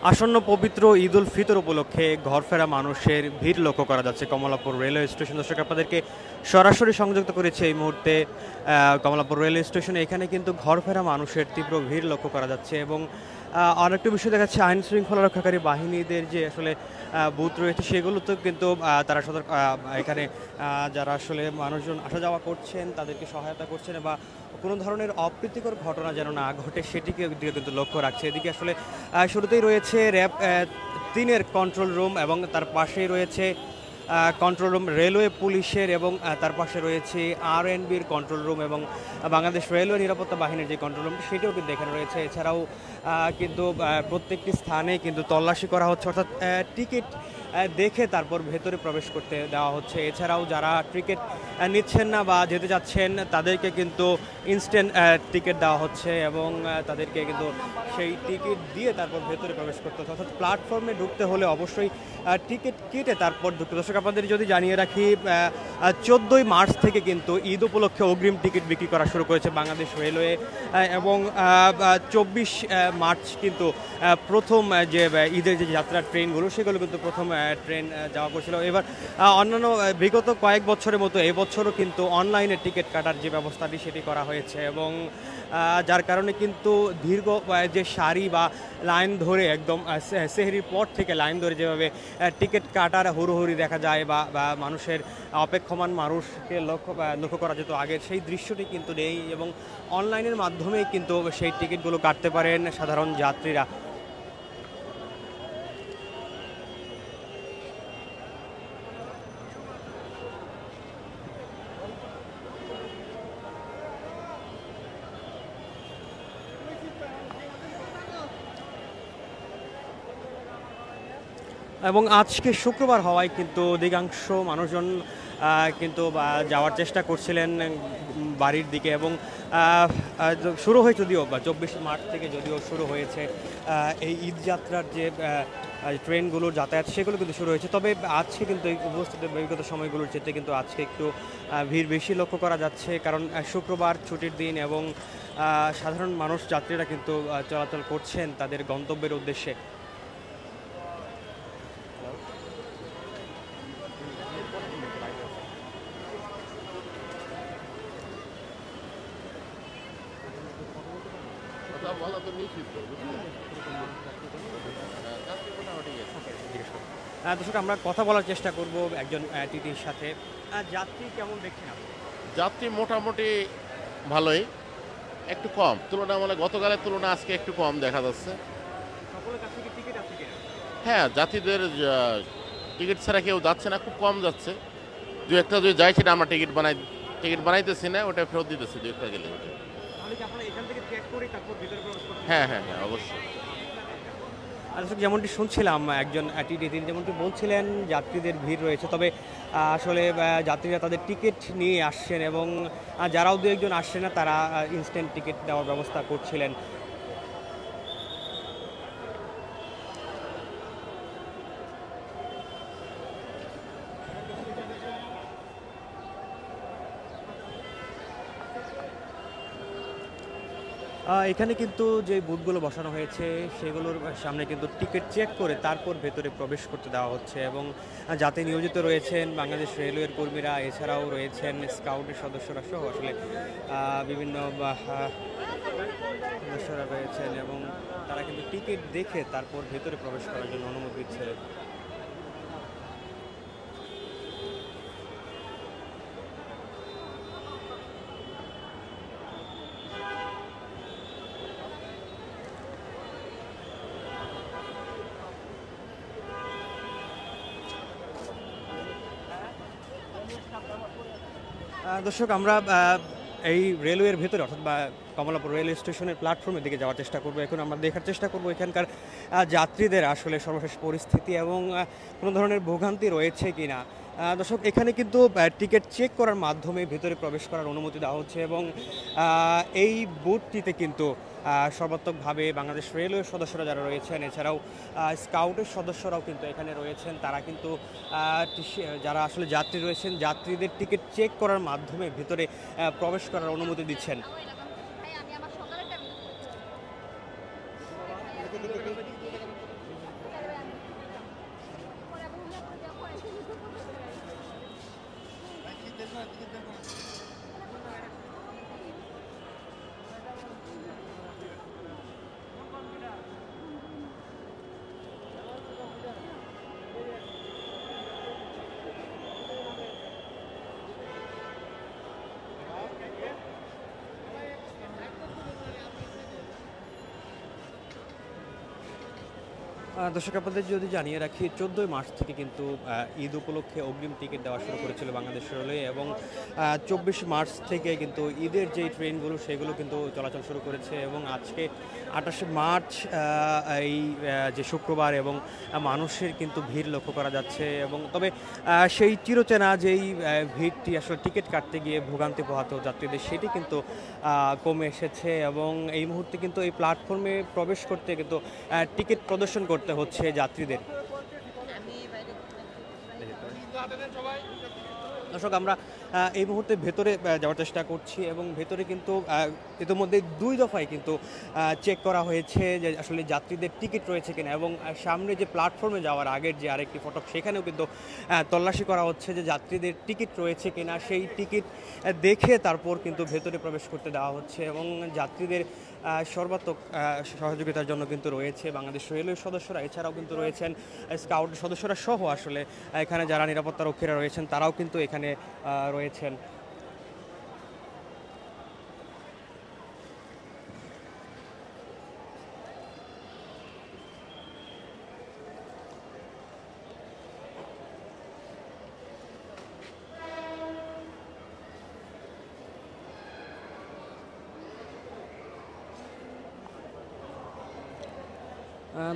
আসন্ন পবিত্র ঈদ উল ফিতর উপলক্ষে ঘরফেরা মানুষের ভিড় লক্ষ্য করা যাচ্ছে কমলাপুর রেলওয়ে স্টেশন। দর্শক আপনাদেরকে সরাসরি সংযুক্ত করেছে এই মুহূর্তে কমলাপুর রেলওয়ে স্টেশনে। এখানে কিন্তু ঘরফেরা মানুষের তীব্র ভিড় লক্ষ্য করা যাচ্ছে এবং আরেকটা বিষয় দেখা যাচ্ছে, আইন শৃঙ্খলা রক্ষাকারী বাহিনীদের যে আসলে বুথ রয়েছে সেগুলোতেও কিন্তু তারা সতর্ক এখানে যারা আসলে মানুষজন আসা যাওয়া করছেন তাদেরকে সহায়তা করছেন বা কোনো ধরনের অপ্রীতিকর ঘটনা যেন না ঘটে সেটিকে দিকে কিন্তু লক্ষ্য রাখছে। এদিকে আসলে শুরুতেই রয়েছে র্যাব 3-এর কন্ট্রোল রুম এবং তার পাশেই রয়েছে কন্ট্রোল রুম রেলওয়ে পুলিশের এবং তার পাশে রয়েছে আরএনবির কন্ট্রোল রুম এবং বাংলাদেশ রেলওয়ে নিরাপত্তা বাহিনীর যে কন্ট্রোল রুম সেটিও কিন্তু এখানে রয়েছে। এছাড়াও কিন্তু প্রত্যেকটি স্থানে কিন্তু তল্লাশি করা হচ্ছে, অর্থাৎ টিকিট দেখে তারপর ভেতরে প্রবেশ করতে দেওয়া হচ্ছে। এছাড়াও যারা টিকিট নিচ্ছেন না বা যেতে যাচ্ছেন তাদেরকে কিন্তু ইনস্ট্যান্ট টিকিট দেওয়া হচ্ছে এবং তাদেরকে কিন্তু সেই টিকিট দিয়ে তারপর ভেতরে প্রবেশ করতে হচ্ছে। অর্থাৎ প্ল্যাটফর্মে ঢুকতে হলে অবশ্যই টিকিট কেটে তারপর ঢুকতে। দর্শক আপনাদের যদি জানিয়ে রাখি, 14ই মার্চ থেকে কিন্তু ঈদ উপলক্ষে অগ্রিম টিকিট বিক্রি করা শুরু করেছে বাংলাদেশ রেলওয়ে এবং 24 মার্চ কিন্তু প্রথম যে ঈদের যে যাত্রার ট্রেনগুলো সেগুলো কিন্তু প্রথম ট্রেন যাওয়া করছিল। এবার অন্যান্য বিগত কয়েক বছরের মতো এবছরও কিন্তু অনলাইনে টিকিট কাটার যে ব্যবস্থাটি সেটি করা হয়েছে এবং যার কারণে কিন্তু দীর্ঘ যে সারি বা লাইন ধরে একদম সেহরির পর থেকে লাইন ধরে যেভাবে টিকিট কাটার হুড়োহুড়ি দেখা যায় বা মানুষের অপেক্ষমান মানুষকে লক্ষ্য করা যেত আগের, সেই দৃশ্যটি কিন্তু নেই এবং অনলাইনের মাধ্যমেই কিন্তু সেই টিকিটগুলো কাটতে পারেন সাধারণ যাত্রীরা। এবং আজকে শুক্রবার হওয়ায় কিন্তু অধিকাংশ মানুষজন কিন্তু যাওয়ার চেষ্টা করছিলেন বাড়ির দিকে এবং শুরু হয়েছে যদিও 24 মার্চ থেকে যদিও শুরু হয়েছে এই ঈদ যাত্রার যে ট্রেনগুলোর যাতায়াত সেগুলো কিন্তু শুরু হয়েছে। তবে আজকে কিন্তু এই উপস্থিত বিগত সময়গুলোর চেয়ে কিন্তু আজকে একটু ভিড় বেশি লক্ষ্য করা যাচ্ছে, কারণ শুক্রবার ছুটির দিন এবং সাধারণ মানুষ যাত্রীরা কিন্তু চলাচল করছেন তাদের গন্তব্যের উদ্দেশ্যে। দর্শক আমরা কথা বলার চেষ্টা করব একজন টিটির সাথে। যাত্রী কেমন দেখছেন আপনি? যাত্রী মোটামুটি ভালোই, একটু কম তুলনামূলক গতকালের তুলনা আজকে একটু কম দেখা যাচ্ছে। সকলের কাছে কি টিকিট আছে কিনা? হ্যাঁ, যাত্রীদের টিকিট ছাড়া কেউ যাচ্ছে না, খুব কম যাচ্ছে। দু একটা যদি যায় সেটা আমরা টিকিট বানাইতেছি না, ওটা ফেরত দিতেছি দু একটা গেলে। তাহলে কি আপনারা এখান থেকে চেক করে তারপর ভিতরে প্রবেশ করতে? হ্যাঁ হ্যাঁ হ্যাঁ, অবশ্যই। দর্শক যেমনটি শুনছিলাম একজন টিটি তিনি যেমনটি বলছিলেন যাত্রীদের ভিড় রয়েছে, তবে আসলে যাত্রীরা তাদের টিকিট নিয়ে আসছেন এবং যারাও দু একজন আসছে না তারা ইনস্ট্যান্ট টিকিট দেওয়ার ব্যবস্থা করছিলেন। এখানে কিন্তু যে বুথগুলো বসানো হয়েছে সেগুলোর সামনে কিন্তু টিকিট চেক করে তারপর ভেতরে প্রবেশ করতে দেওয়া হচ্ছে এবং যাতে নিয়োজিত রয়েছেন বাংলাদেশ রেলওয়ের কর্মীরা, এছাড়াও রয়েছেন স্কাউটের সদস্যরা সহ আসলে বিভিন্ন সদস্যরা রয়েছেন এবং তারা কিন্তু টিকিট দেখে তারপর ভেতরে প্রবেশ করার জন্য অনুমতি দিচ্ছে। দর্শক আমরা এই রেলওয়ের ভেতরে অর্থাৎ কমলাপুর রেলওয়ে স্টেশনের প্ল্যাটফর্মের দিকে যাওয়ার চেষ্টা করব। এখন আমরা দেখার চেষ্টা করব এখানকার যাত্রীদের আসলে সর্বশেষ পরিস্থিতি এবং কোনো ধরনের ভোগান্তি রয়েছে কি না। দর্শক এখানে কিন্তু টিকিট চেক করার মাধ্যমে ভেতরে প্রবেশ করার অনুমতি দেওয়া হচ্ছে এবং এই বুথটিতে কিন্তু সর্বাত্মকভাবে বাংলাদেশ রেলওয়ের সদস্যরা যারা রয়েছেন, এছাড়াও স্কাউটের সদস্যরাও কিন্তু এখানে রয়েছেন। তারা কিন্তু যারা আসলে যাত্রী রয়েছেন যাত্রীদের টিকিট চেক করার মাধ্যমে ভিতরে প্রবেশ করার অনুমতি দিচ্ছেন। দর্শক আপনাদের যদি জানিয়ে রাখি 14ই মার্চ থেকে কিন্তু ঈদ উপলক্ষে অগ্রিম টিকিট দেওয়া শুরু করেছিল বাংলাদেশ রেলওয়ে এবং 24 মার্চ থেকে কিন্তু ঈদের যেই ট্রেনগুলো সেগুলো কিন্তু চলাচল শুরু করেছে এবং আজকে 28 মার্চ এই যে শুক্রবার এবং মানুষের কিন্তু ভিড় লক্ষ্য করা যাচ্ছে এবং তবে সেই চিরচেনা যেই ভিড়টি আসলে টিকিট কাটতে গিয়ে ভোগান্তি পোহাতো যাত্রীদের সেটি কিন্তু কমে এসেছে এবং এই মুহূর্তে কিন্তু এই প্ল্যাটফর্মে প্রবেশ করতে কিন্তু টিকিট প্রদর্শন করতে হচ্ছে যাত্রীদের। দর্শক আমরা এই মুহূর্তে ভেতরে যাওয়ার চেষ্টা করছি এবং ভেতরে কিন্তু ইতিমধ্যে 2 দফায় কিন্তু চেক করা হয়েছে যে আসলে যাত্রীদের টিকিট রয়েছে কিনা এবং সামনে যে প্ল্যাটফর্মে যাওয়ার আগের যে আরেকটি ফটক সেখানেও কিন্তু তল্লাশি করা হচ্ছে যে যাত্রীদের টিকিট রয়েছে কিনা, সেই টিকিট দেখে তারপর কিন্তু ভেতরে প্রবেশ করতে দেওয়া হচ্ছে এবং যাত্রীদের সর্বাত্মক সহযোগিতার জন্য কিন্তু রয়েছে বাংলাদেশ রেলওয়ে সদস্যরা, এছাড়াও কিন্তু রয়েছেন স্কাউট সদস্যরা সহ আসলে এখানে যারা নিরাপত্তা রক্ষীরা রয়েছেন তারাও কিন্তু এখানে রয়েছেন।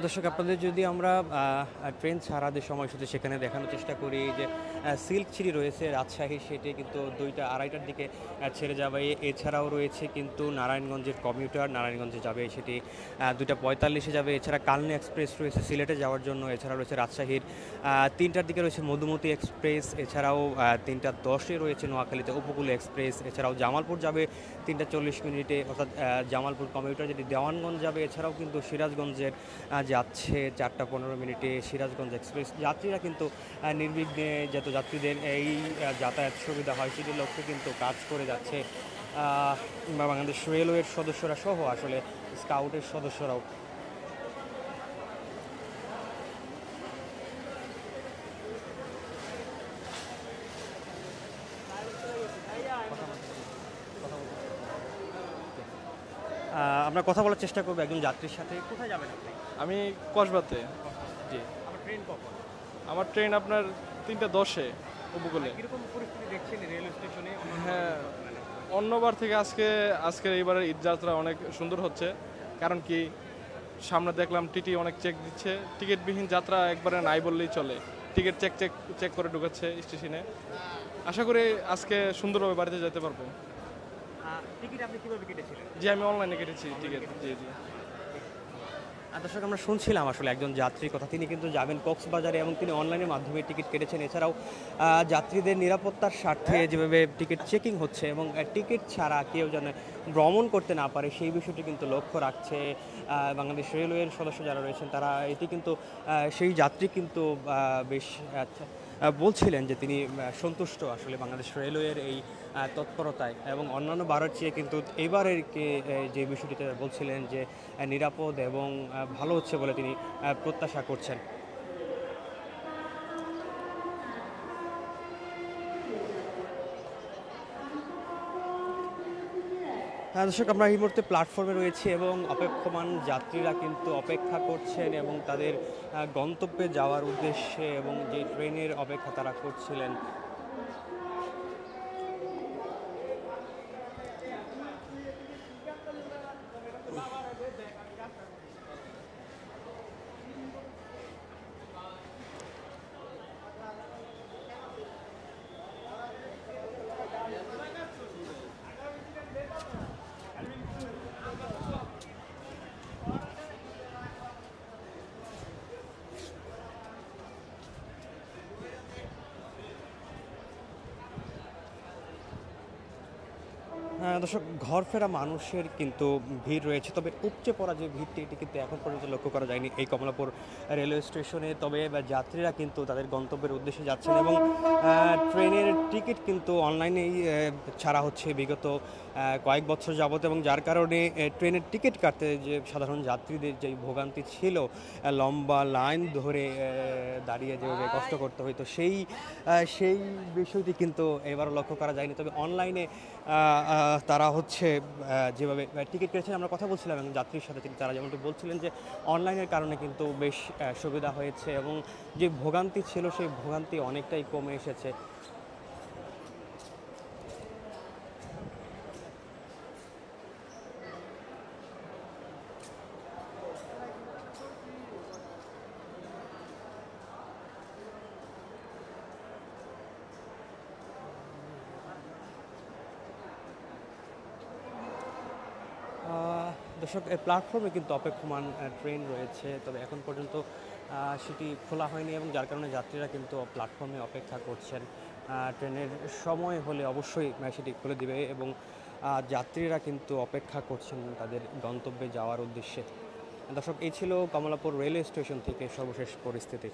দর্শক আপনাদের যদি আমরা ট্রেন ছাড়া যে সময়সূচি সেখানে দেখানোর চেষ্টা করি যে সিল্ক চিড়ি রয়েছে রাজশাহী, সেটি কিন্তু 2টা 2:30টার দিকে ছেড়ে যাবে। এছাড়াও রয়েছে কিন্তু নারায়ণগঞ্জের কমিউটার নারায়ণগঞ্জে যাবে, সেটি 2টা 45-এ যাবে। এছাড়া কালনী এক্সপ্রেস রয়েছে সিলেটে যাওয়ার জন্য। এছাড়া রয়েছে রাজশাহীর 3টার দিকে রয়েছে মধুমতি এক্সপ্রেস। এছাড়াও 3টা 10-এ রয়েছে নোয়াখালীতে উপকূল এক্সপ্রেস। এছাড়াও জামালপুর যাবে 3টা 40 মিনিটে, অর্থাৎ জামালপুর কমিউটার যেটি দেওয়ানগঞ্জ যাবে। এছাড়াও কিন্তু সিরাজগঞ্জের যাচ্ছে 4টা 15 মিনিটে সিরাজগঞ্জ এক্সপ্রেস। যাত্রীরা কিন্তু নির্বিঘ্নে যত যাত্রীদের এই যাতায়াত সুবিধা হয় সেটির লক্ষ্যে কিন্তু কাজ করে যাচ্ছে বাংলাদেশ রেলওয়ের সদস্যরা সহ আসলে স্কাউটের সদস্যরাও। আমরা কথা বলার চেষ্টা করবো একজন যাত্রীর সাথে। কোথায় যাবেন আপনি? আমি কসবাতে। জি। আমার ট্রেন কখন? আমার ট্রেন আপনার 3টা 10-এ উপকূলে। কিরকম পরিস্থিতি দেখছেন রেল স্টেশনে? হ্যাঁ, অন্যবার থেকে আজকের এইবারের ঈদ যাত্রা অনেক সুন্দর হচ্ছে। কারণ কি, সামনে দেখলাম টিটি অনেক চেক দিচ্ছে। টিকিটবিহীন যাত্রা একবারে নাই বললেই চলে। টিকিট চেক করে ঢুকাচ্ছে স্টেশনে। আশা করি আজকে সুন্দরভাবে বাড়িতে যেতে পারবো। টিকিট আপনি কিভাবে কেটেছিলেন? জি, আমি অনলাইনে কেটেছি টিকিট। জি জি। দর্শক আমরা শুনছিলাম আসলে একজন যাত্রীর কথা, তিনি কিন্তু যাবেন কক্সবাজারে এবং তিনি অনলাইনের মাধ্যমে টিকিট কেটেছেন। এছাড়াও যাত্রীদের নিরাপত্তার স্বার্থে যেভাবে টিকিট চেকিং হচ্ছে এবং টিকিট ছাড়া কেউ যেন ভ্রমণ করতে না পারে সেই বিষয়টি কিন্তু লক্ষ্য রাখছে বাংলাদেশ রেলওয়ের সদস্য যারা রয়েছেন তারা। এটি কিন্তু সেই যাত্রী কিন্তু বেশ বলছিলেন যে তিনি সন্তুষ্ট আসলে বাংলাদেশ রেলওয়ের এই তৎপরতায় এবং অন্যান্য বারের চেয়ে কিন্তু এবারের যে বিষয়টিতে বলছিলেন যে নিরাপদ এবং ভালো হচ্ছে বলে তিনি প্রত্যাশা করছেন। দর্শক আমরা এই মুহূর্তে প্ল্যাটফর্মে রয়েছি এবং অপেক্ষমান যাত্রীরা কিন্তু অপেক্ষা করছেন এবং তাদের গন্তব্যে যাওয়ার উদ্দেশ্যে এবং যে ট্রেনের অপেক্ষা তারা করছিলেন। দর্শক ঘর ফেরা মানুষের কিন্তু ভিড় রয়েছে, তবে উপচে পড়া যে ভিড়টি এটি কিন্তু এখন পর্যন্ত লক্ষ্য করা যায়নি এই কমলাপুর রেলওয়ে স্টেশনে। তবে যাত্রীরা কিন্তু তাদের গন্তব্যের উদ্দেশ্যে যাচ্ছেন এবং ট্রেনের টিকিট কিন্তু অনলাইনেই ছাড়া হচ্ছে বিগত কয়েক বছর যাবত এবং যার কারণে ট্রেনের টিকিট কাটতে যে সাধারণ যাত্রীদের যে ভোগান্তি ছিল, লম্বা লাইন ধরে দাঁড়িয়ে যেভাবে কষ্ট করতে হইতো সেই বিষয়টি কিন্তু এবারও লক্ষ্য করা যায়নি। তবে অনলাইনে তারা হচ্ছে যেভাবে টিকিট কেটেছেন আমরা কথা বলছিলাম এবং যাত্রীর সাথে তারা যেমনটি বলছিলেন যে অনলাইনের কারণে কিন্তু বেশ সুবিধা হয়েছে এবং যে ভোগান্তি ছিল সেই ভোগান্তি অনেকটাই কমে এসেছে। দর্শক প্ল্যাটফর্মে কিন্তু অপেক্ষমান ট্রেন রয়েছে, তবে এখন পর্যন্ত সেটি খোলা হয়নি এবং যার কারণে যাত্রীরা কিন্তু প্ল্যাটফর্মে অপেক্ষা করছেন। ট্রেনের সময় হলে অবশ্যই সেটি খুলে দিবে এবং যাত্রীরা কিন্তু অপেক্ষা করছেন তাদের গন্তব্যে যাওয়ার উদ্দেশ্যে। দর্শক, এই ছিল কমলাপুর রেলওয়ে স্টেশন থেকে সর্বশেষ পরিস্থিতি।